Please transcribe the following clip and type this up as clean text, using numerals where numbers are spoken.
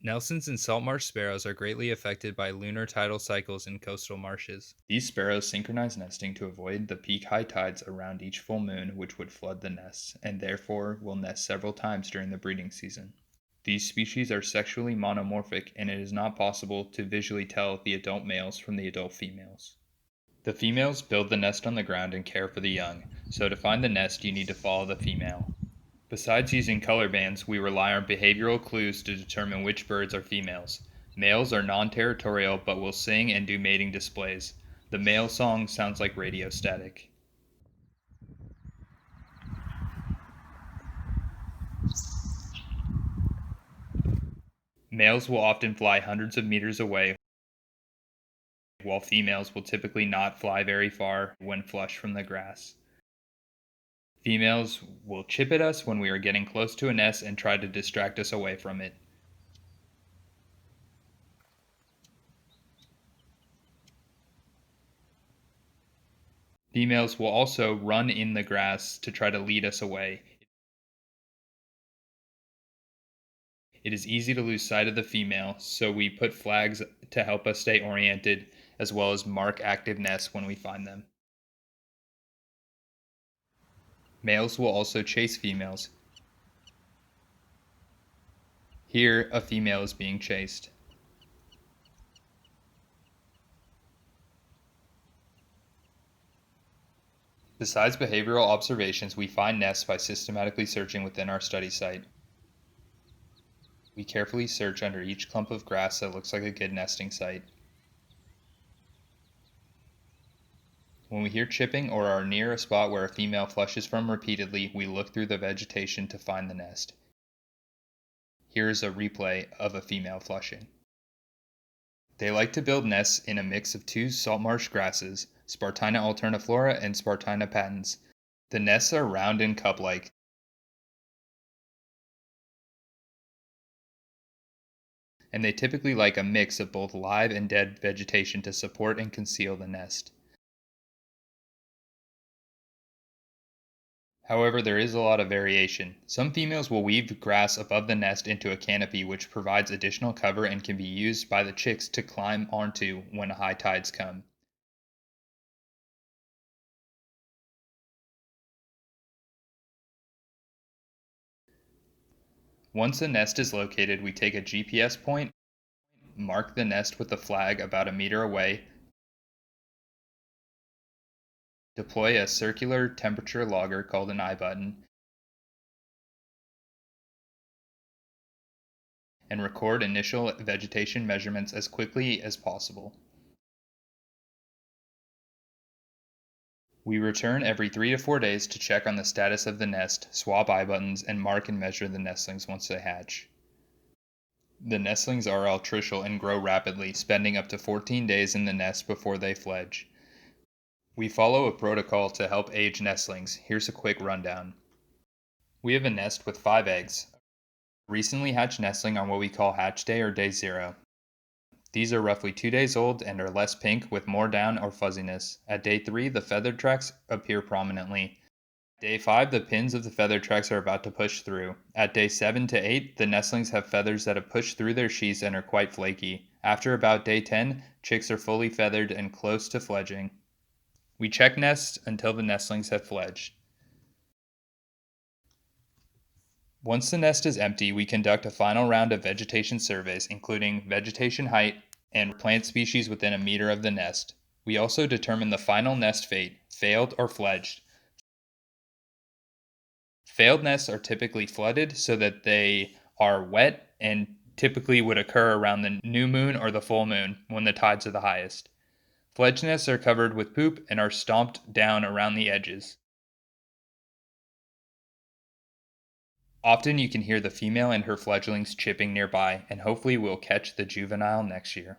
Nelsons and saltmarsh sparrows are greatly affected by lunar tidal cycles in coastal marshes. These sparrows synchronize nesting to avoid the peak high tides around each full moon, which would flood the nests, and therefore will nest several times during the breeding season. These species are sexually monomorphic, and it is not possible to visually tell the adult males from the adult females. The females build the nest on the ground and care for the young, so to find the nest you need to follow the female. Besides using color bands, we rely on behavioral clues to determine which birds are females. Males are non-territorial but will sing and do mating displays. The male song sounds like radio static. Males will often fly hundreds of meters away, while females will typically not fly very far when flush from the grass. Females will chip at us when we are getting close to a nest and try to distract us away from it. Females will also run in the grass to try to lead us away. It is easy to lose sight of the female, so we put flags to help us stay oriented, as well as mark active nests when we find them. Males will also chase females. Here, a female is being chased. Besides behavioral observations, we find nests by systematically searching within our study site. We carefully search under each clump of grass that looks like a good nesting site. When we hear chipping or are near a spot where a female flushes from repeatedly, we look through the vegetation to find the nest. Here is a replay of a female flushing. They like to build nests in a mix of two saltmarsh grasses, Spartina alterniflora and Spartina patens. The nests are round and cup-like. And they typically like a mix of both live and dead vegetation to support and conceal the nest. However, there is a lot of variation. Some females will weave grass above the nest into a canopy, which provides additional cover and can be used by the chicks to climb onto when high tides come. Once a nest is located, we take a GPS point, mark the nest with a flag about a meter away, deploy a circular temperature logger called an iButton, and record initial vegetation measurements as quickly as possible. We return every 3 to 4 days to check on the status of the nest, swap iButtons, and mark and measure the nestlings once they hatch. The nestlings are altricial and grow rapidly, spending up to 14 days in the nest before they fledge. We follow a protocol to help age nestlings. Here's a quick rundown. We have a nest with 5 eggs. Recently hatched nestling on what we call hatch day or day 0. These are roughly 2 days old and are less pink with more down or fuzziness. At day 3, the feathered tracks appear prominently. Day 5, the pins of the feather tracks are about to push through. At day 7 to 8, the nestlings have feathers that have pushed through their sheaths and are quite flaky. After about day 10, chicks are fully feathered and close to fledging. We check nests until the nestlings have fledged. Once the nest is empty, we conduct a final round of vegetation surveys, including vegetation height and plant species within a meter of the nest. We also determine the final nest fate, failed or fledged. Failed nests are typically flooded so that they are wet and typically would occur around the new moon or the full moon when the tides are the highest. Fledged nests are covered with poop and are stomped down around the edges. Often you can hear the female and her fledglings chipping nearby, and hopefully we'll catch the juvenile next year.